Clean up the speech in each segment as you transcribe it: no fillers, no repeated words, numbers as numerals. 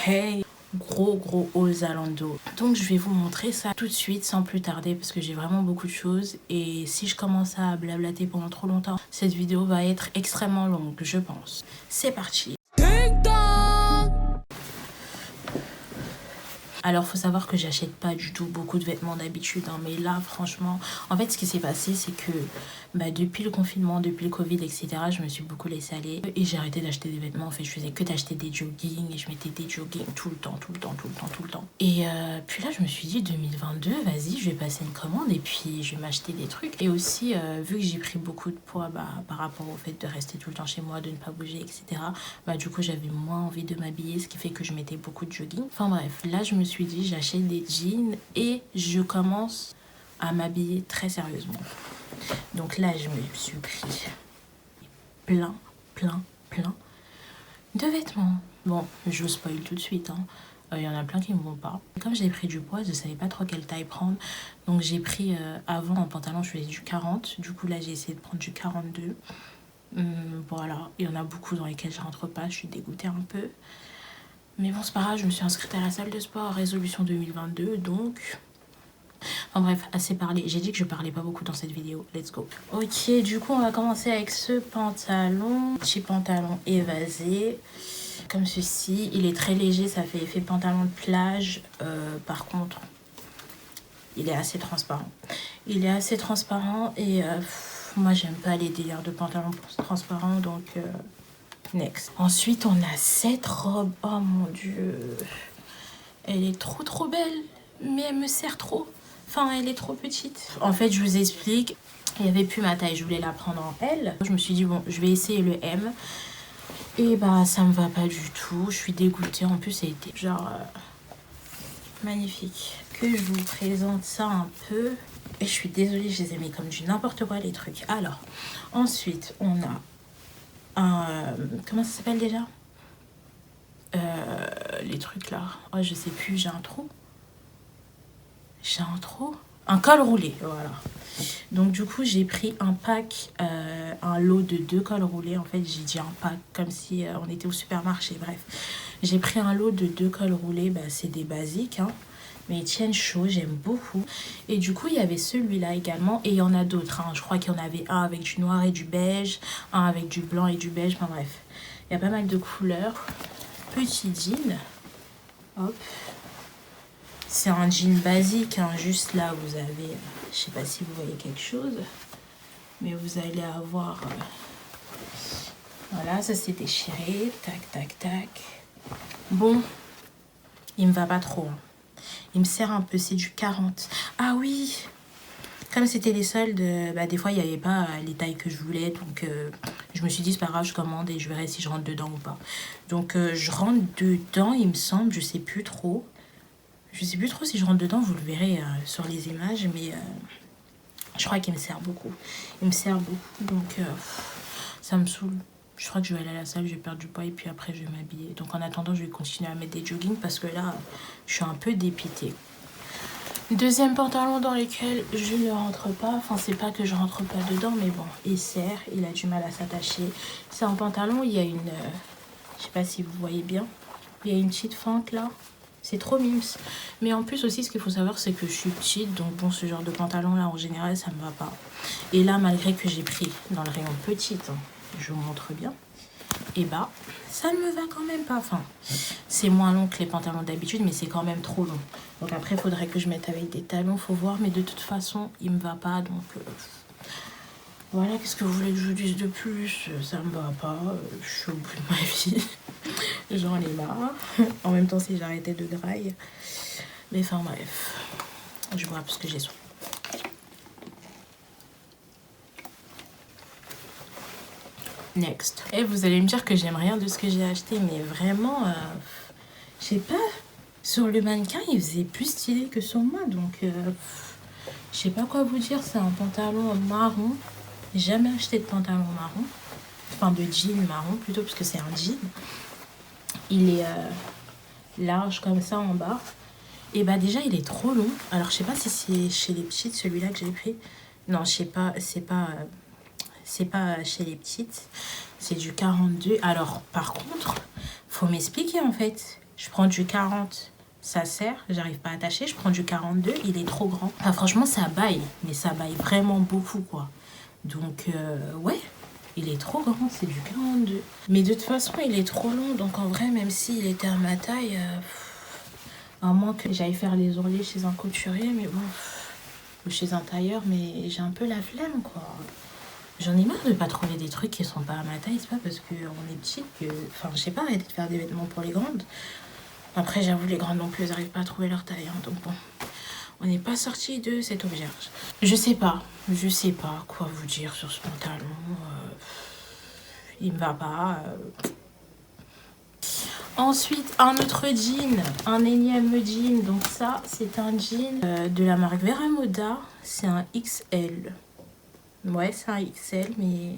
Hey, gros haut Zalando. Donc je vais vous montrer ça tout de suite sans plus tarder parce que j'ai vraiment beaucoup de choses et si je commence à blablater pendant trop longtemps, cette vidéo va être extrêmement longue, je pense. C'est parti. Alors faut savoir que j'achète pas du tout beaucoup de vêtements d'habitude, hein, mais là franchement, en fait ce qui s'est passé c'est que depuis le confinement, depuis le Covid, etc. je me suis beaucoup laissée aller et j'ai arrêté d'acheter des vêtements. En fait je faisais que d'acheter des joggings et je mettais des joggings tout le temps. Et puis là je me suis dit 2022, vas-y je vais passer une commande et puis je vais m'acheter des trucs. Et aussi vu que j'ai pris beaucoup de poids par rapport au fait de rester tout le temps chez moi, de ne pas bouger, etc. Du coup j'avais moins envie de m'habiller, ce qui fait que je mettais beaucoup de jogging. Enfin bref, là je me suis dit j'achète des jeans et je commence à m'habiller très sérieusement. Donc là je me suis pris plein de vêtements. Bon, je vous spoil tout de suite, hein. Y en a plein qui me vont pas. Comme j'ai pris du poids, je savais pas trop quelle taille prendre. Donc j'ai pris, avant en pantalon je faisais du 40. Du coup là j'ai essayé de prendre du 42. Voilà, il y en a beaucoup dans lesquels je rentre pas, je suis dégoûtée un peu. Mais bon c'est pas grave, je me suis inscrite à la salle de sport, résolution 2022, donc... Enfin bref, assez parlé. J'ai dit que je parlais pas beaucoup dans cette vidéo. Let's go. Ok, du coup, on va commencer avec ce pantalon. Petit pantalon évasé. Comme ceci. Il est très léger, ça fait effet pantalon de plage. Par contre, il est assez transparent. Il est assez transparent et moi, j'aime pas les délires de pantalon transparent, donc next. Ensuite, on a cette robe. Oh mon dieu. Elle est trop belle, mais elle me sert trop. Enfin, elle est trop petite. En fait, je vous explique. Il n'y avait plus ma taille. Je voulais la prendre en L. Je me suis dit, bon, je vais essayer le M. Et ça me va pas du tout. Je suis dégoûtée. En plus, ça a été genre magnifique. Que je vous présente ça un peu. Et je suis désolée, je les ai mis comme du n'importe quoi, les trucs. Alors, ensuite, on a un... comment ça s'appelle déjà? Les trucs là. Oh, je sais plus, j'ai un trou. Un col roulé, voilà. Donc du coup j'ai pris un pack, un lot de 2 cols roulés. En fait j'ai dit un pack comme si on était au supermarché. Bref, j'ai pris un lot de 2 cols roulés. C'est des basiques, hein, mais ils tiennent chaud, j'aime beaucoup. Et du coup il y avait celui-là également et il y en a d'autres, hein. Je crois qu'il y en avait un avec du noir et du beige, un avec du blanc et du beige. Enfin bref, il y a pas mal de couleurs. Petit jean, hop. C'est un jean basique, hein. Juste là vous avez, je sais pas si vous voyez quelque chose, mais vous allez avoir, voilà, ça s'est déchiré, tac. Bon, il me va pas trop, hein. Il me sert un peu, c'est du 40. Ah oui, comme c'était les soldes, des fois il n'y avait pas les tailles que je voulais, donc je me suis dit c'est pas grave, je commande et je verrai si je rentre dedans ou pas. Donc je rentre dedans, il me semble, je sais plus trop. Je sais plus trop si je rentre dedans, vous le verrez sur les images, mais je crois qu'il me sert beaucoup. Il me sert beaucoup, donc ça me saoule. Je crois que je vais aller à la salle, je vais perdre du poids et puis après je vais m'habiller. Donc en attendant, je vais continuer à mettre des joggings parce que là, je suis un peu dépitée. Deuxième pantalon dans lequel je ne rentre pas. Enfin, c'est pas que je rentre pas dedans, mais bon, il sert, il a du mal à s'attacher. C'est un pantalon, il y a une... je sais pas si vous voyez bien. Il y a une petite fente là. C'est trop mimes. Mais en plus aussi, ce qu'il faut savoir, c'est que je suis petite. Donc bon, ce genre de pantalon là, en général, ça me va pas. Et là, malgré que j'ai pris dans le rayon petite, hein, je vous montre bien. Et ça ne me va quand même pas. Enfin, c'est moins long que les pantalons d'habitude, mais c'est quand même trop long. Donc après, il faudrait que je mette avec des talons, faut voir. Mais de toute façon, il me va pas. Donc voilà, qu'est-ce que vous voulez que je vous dise de plus? Ça me va pas. Je suis au bout de ma vie. J'en ai marre. En même temps, si j'arrêtais de graille. Mais enfin bref. Je vois parce que j'ai soin. Next. Et vous allez me dire que j'aime rien de ce que j'ai acheté, mais vraiment, je sais pas. Sur le mannequin, il faisait plus stylé que sur moi, donc je sais pas quoi vous dire. C'est un pantalon marron. J'ai jamais acheté de pantalon marron. Enfin, de jean marron plutôt, parce que c'est un jean. Il est large comme ça en bas. Et déjà, il est trop long. Alors, je sais pas si c'est chez les petites, celui-là que j'ai pris. Non, je sais pas, c'est pas chez les petites. C'est du 42. Alors, par contre, faut m'expliquer en fait. Je prends du 40, ça serre, j'arrive pas à attacher. Je prends du 42, il est trop grand. Enfin, franchement, ça baille, mais ça baille vraiment beaucoup, quoi. Donc, ouais, il est trop grand, c'est du 42. Mais de toute façon, il est trop long, donc en vrai, même s'il était à ma taille, à moins que j'aille faire les ourlets chez un couturier, mais bon, ou chez un tailleur, mais j'ai un peu la flemme, quoi. J'en ai marre de pas trouver des trucs qui sont pas à ma taille. C'est pas parce qu'on est petit que... Enfin, je sais pas, arrêter de faire des vêtements pour les grandes. Après, j'avoue, les grandes non plus, elles n'arrivent pas à trouver leur taille. Hein, donc bon, on n'est pas sorti de cette auberge. Je sais pas quoi vous dire sur ce pantalon. Il me va pas. Ensuite, un autre jean, un énième jean. Donc ça, c'est un jean de la marque Vera Moda. C'est un XL. Ouais, c'est un XL, mais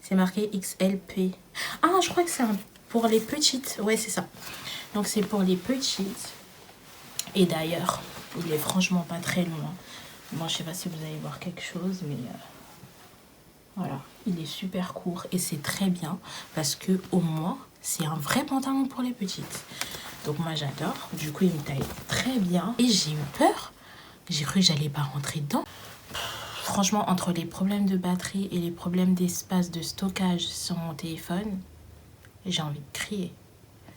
c'est marqué XLP. Ah, je crois que c'est pour les petites. Ouais, c'est ça. Donc c'est pour les petites. Et d'ailleurs, il est franchement pas très loin. Moi, je sais pas si vous allez voir quelque chose, mais voilà, il est super court et c'est très bien parce que au moins c'est un vrai pantalon pour les petites. Donc moi j'adore. Du coup, il me taille très bien et j'ai eu peur. J'ai cru que j'allais pas rentrer dedans. Franchement, entre les problèmes de batterie et les problèmes d'espace de stockage sur mon téléphone, j'ai envie de crier.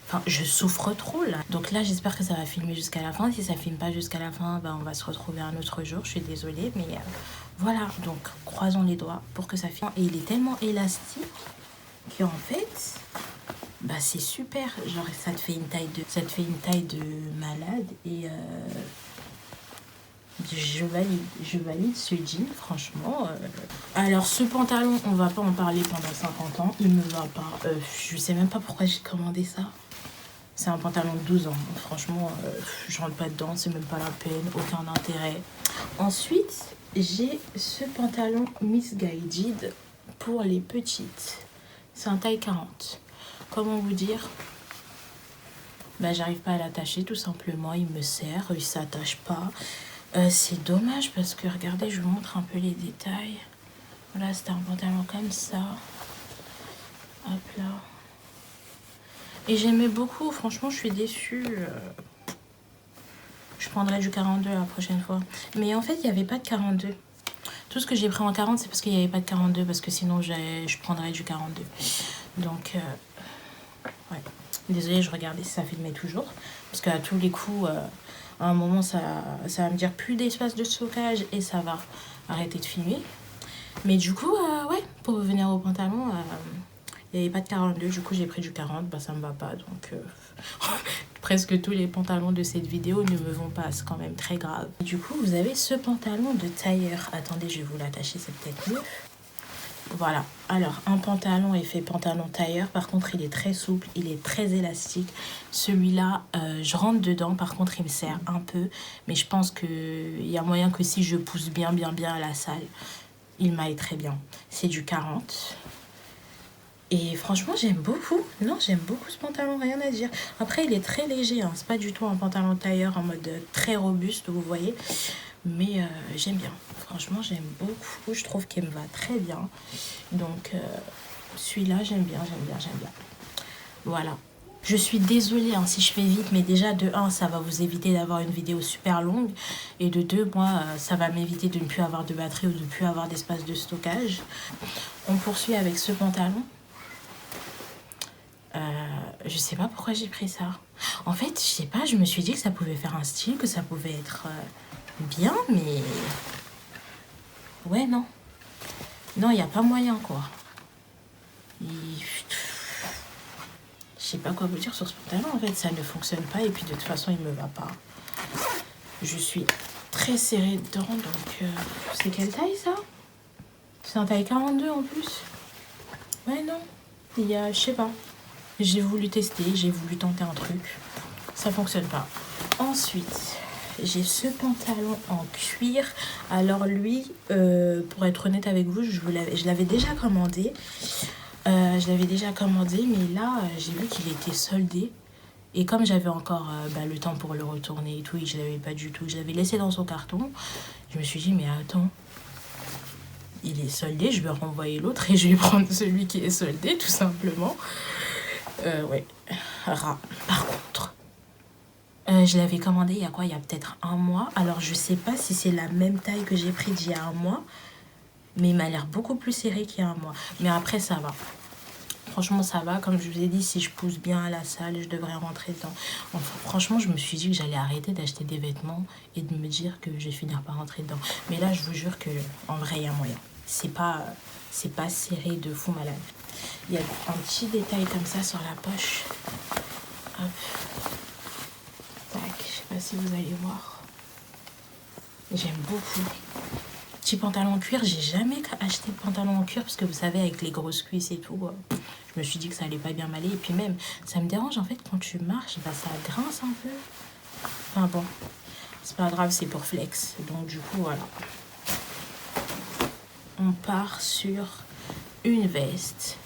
Enfin, je souffre trop là. Donc là, j'espère que ça va filmer jusqu'à la fin. Si ça filme pas jusqu'à la fin, ben, on va se retrouver un autre jour. Je suis désolée, mais voilà. Donc, croisons les doigts pour que ça filme. Et il est tellement élastique qu'en fait, bah, c'est super. Genre, ça te fait une taille de malade. Et je valide ce jean, franchement. Alors, ce pantalon, on va pas en parler pendant 50 ans. Il me va pas. Je sais même pas pourquoi j'ai commandé ça. C'est un pantalon de 12 ans. Franchement, je rentre pas dedans, c'est même pas la peine, aucun intérêt. Ensuite, j'ai ce pantalon Missguided pour les petites. C'est un taille 40. Comment vous dire? Bah, j'arrive pas à l'attacher tout simplement. Il me serre, il s'attache pas. C'est dommage parce que, regardez, je vous montre un peu les détails. Voilà, c'était un pantalon comme ça. Hop là. Et j'aimais beaucoup, franchement, je suis déçue. Je prendrai du 42 la prochaine fois. Mais en fait, il n'y avait pas de 42. Tout ce que j'ai pris en 40, c'est parce qu'il n'y avait pas de 42. Parce que sinon, je prendrais du 42. Donc, ouais. Désolée, je regardais si ça filmait toujours. Parce qu'à tous les coups, à un moment, ça va me dire plus d'espace de stockage et ça va arrêter de filmer. Mais du coup, ouais, pour revenir au pantalon... il n'y avait pas de 42, du coup j'ai pris du 40, bah ça me va pas, donc presque tous les pantalons de cette vidéo ne me vont pas, c'est quand même très grave. Du coup vous avez ce pantalon de tailleur, attendez je vais vous l'attacher, c'est peut-être mieux. Voilà, alors un pantalon effet pantalon tailleur, par contre il est très souple, il est très élastique. Celui-là, je rentre dedans, par contre il me serre un peu, mais je pense qu'il y a moyen que si je pousse bien à la salle, il m'aille très bien. C'est du 40. Et franchement, j'aime beaucoup. Non, j'aime beaucoup ce pantalon, rien à dire. Après, il est très léger. Hein. C'est pas du tout un pantalon tailleur en mode très robuste, vous voyez. Mais j'aime bien. Franchement, j'aime beaucoup. Je trouve qu'il me va très bien. Donc, celui-là, j'aime bien. Voilà. Je suis désolée hein, si je fais vite, mais déjà, de 1, ça va vous éviter d'avoir une vidéo super longue. Et de 2, moi, ça va m'éviter de ne plus avoir de batterie ou de ne plus avoir d'espace de stockage. On poursuit avec ce pantalon. Je sais pas pourquoi j'ai pris ça. En fait, je sais pas, je me suis dit que ça pouvait faire un style, que ça pouvait être bien, mais... Ouais, non. Non, il n'y a pas moyen, quoi. Je sais pas quoi vous dire sur ce pantalon, en fait. Ça ne fonctionne pas, et puis de toute façon, il me va pas. Je suis très serrée dedans, donc... C'est quelle taille, ça? C'est un taille 42, en plus. Ouais, non. Il y a... Je sais pas. J'ai voulu tester, j'ai voulu tenter un truc. Ça fonctionne pas. Ensuite, j'ai ce pantalon en cuir. Alors lui, pour être honnête avec vous, je l'avais déjà commandé. Mais là, j'ai vu qu'il était soldé. Et comme j'avais encore le temps pour le retourner et tout, et je l'avais pas du tout, je l'avais laissé dans son carton, je me suis dit, mais attends, il est soldé, je vais renvoyer l'autre et je vais prendre celui qui est soldé, tout simplement. Ouais, rat. Par contre, Je l'avais commandé il y a quoi? Il y a peut-être un mois. Alors, je sais pas si c'est la même taille que j'ai pris d'il y a un mois. Mais il m'a l'air beaucoup plus serré qu'il y a un mois. Mais après, ça va. Franchement, ça va. Comme je vous ai dit, si je pousse bien à la salle, je devrais rentrer dedans. Enfin, franchement, je me suis dit que j'allais arrêter d'acheter des vêtements et de me dire que je vais finir par rentrer dedans. Mais là, je vous jure que en vrai, il y a moyen. C'est pas serré de fou malade. Il y a un petit détail comme ça sur la poche. Hop. Tac. Je sais pas si vous allez voir. J'aime beaucoup. Petit pantalon en cuir, j'ai jamais acheté de pantalon en cuir parce que vous savez, avec les grosses cuisses et tout, je me suis dit que ça allait pas bien m'aller. Et puis même, ça me dérange en fait quand tu marches, bah, ça grince un peu. Enfin bon, c'est pas grave, c'est pour flex. Donc du coup, voilà. On part sur une veste.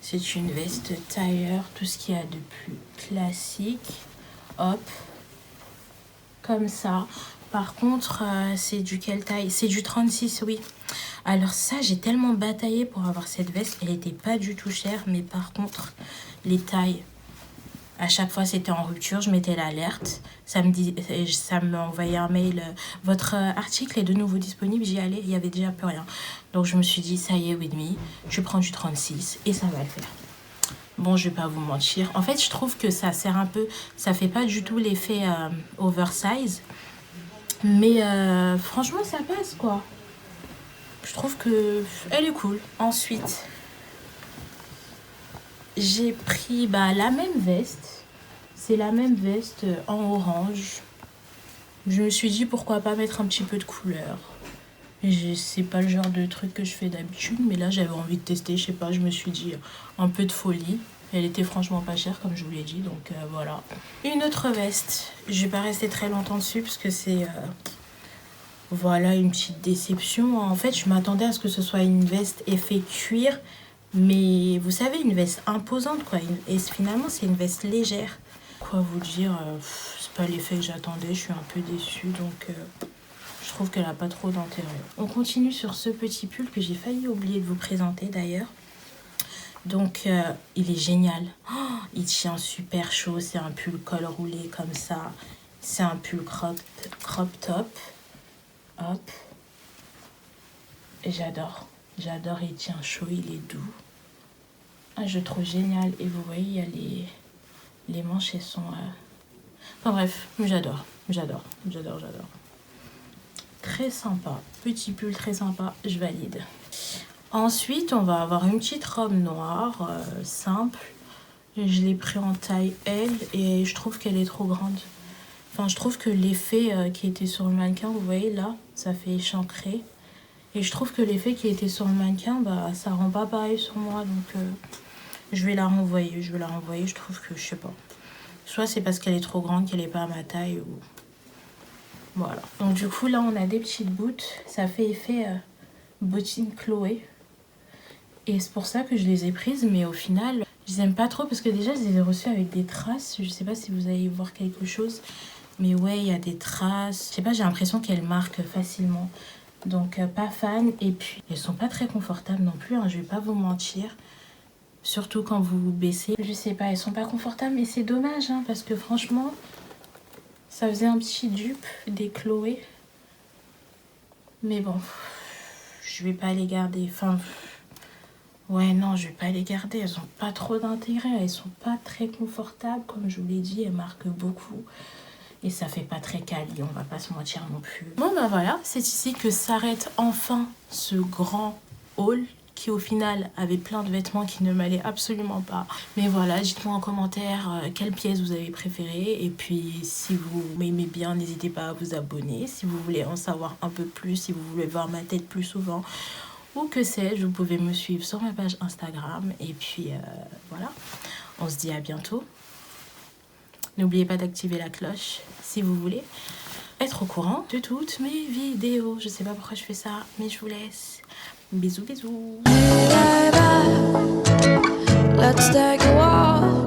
C'est une veste tailleur, tout ce qu'il y a de plus classique. Hop, comme ça. Par contre, c'est du quelle taille? C'est du 36, oui. Alors ça, j'ai tellement bataillé pour avoir cette veste. Elle n'était pas du tout chère, mais par contre, les tailles, à chaque fois, c'était en rupture. Je mettais l'alerte. Ça m'envoyait un mail. Votre article est de nouveau disponible. J'y allais, il n'y avait déjà plus rien. Donc, je me suis dit, ça y est, with me, je prends du 36 et ça va le faire. Bon, je vais pas vous mentir. En fait, je trouve que ça sert un peu... Ça fait pas du tout l'effet oversize. Mais franchement, ça passe, quoi. Je trouve que elle est cool. Ensuite, j'ai pris la même veste. C'est la même veste en orange. Je me suis dit, pourquoi pas mettre un petit peu de couleur. C'est pas le genre de truc que je fais d'habitude. Mais là, j'avais envie de tester. Je sais pas, je me suis dit, un peu de folie. Elle était franchement pas chère, comme je vous l'ai dit. Donc, voilà. Une autre veste. Je vais pas rester très longtemps dessus, parce que c'est... Voilà, une petite déception. En fait, je m'attendais à ce que ce soit une veste effet cuir. Mais vous savez, une veste imposante, quoi. Et finalement, c'est une veste légère. Quoi vous dire, c'est pas l'effet que j'attendais. Je suis un peu déçue, donc je trouve qu'elle a pas trop d'intérêt. On continue sur ce petit pull que j'ai failli oublier de vous présenter, d'ailleurs. Donc, il est génial. Oh, il tient super chaud. C'est un pull col roulé comme ça. C'est un pull crop top. Hop. J'adore. J'adore, il tient chaud, il est doux. Ah, je le trouve génial. Et vous voyez, il y a les manches, elles sont... Enfin bref, j'adore. J'adore. Très sympa. Petit pull très sympa, je valide. Ensuite, on va avoir une petite robe noire, simple. Je l'ai pris en taille L et je trouve qu'elle est trop grande. Enfin, je trouve que l'effet qui était sur le mannequin, vous voyez là, ça fait échancré. Et je trouve que l'effet qui était sur le mannequin, ça rend pas pareil sur moi. Donc, je vais la renvoyer. Je trouve que, je sais pas. Soit c'est parce qu'elle est trop grande, qu'elle est pas à ma taille. Ou... Voilà. Donc, du coup, là, on a des petites bottes. Ça fait effet bottine Chloé. Et c'est pour ça que je les ai prises. Mais au final, je les aime pas trop parce que déjà, je les ai reçues avec des traces. Je sais pas si vous allez voir quelque chose. Mais ouais, il y a des traces. Je sais pas, j'ai l'impression qu'elles marquent facilement. Donc, pas fan. Et puis, elles sont pas très confortables non plus, hein, je vais pas vous mentir. Surtout quand vous vous baissez. Je sais pas, elles sont pas confortables, mais c'est dommage, hein, parce que franchement, ça faisait un petit dupe des Chloé. Mais bon, je vais pas les garder. Enfin, ouais, non, je vais pas les garder. Elles ont pas trop d'intérêt. Elles sont pas très confortables. Comme je vous l'ai dit, elles marquent beaucoup. Et ça fait pas très quali, on va pas se mentir non plus. Bon voilà, c'est ici que s'arrête enfin ce grand haul qui au final avait plein de vêtements qui ne m'allaient absolument pas. Mais voilà, dites-moi en commentaire quelle pièce vous avez préférée. Et puis si vous m'aimez bien, n'hésitez pas à vous abonner. Si vous voulez en savoir un peu plus, si vous voulez voir ma tête plus souvent, ou que sais-je, vous pouvez me suivre sur ma page Instagram. Et puis voilà, on se dit à bientôt. N'oubliez pas d'activer la cloche si vous voulez être au courant de toutes mes vidéos. Je sais pas pourquoi je fais ça, mais je vous laisse. Bisous, bisous. Let's take a walk.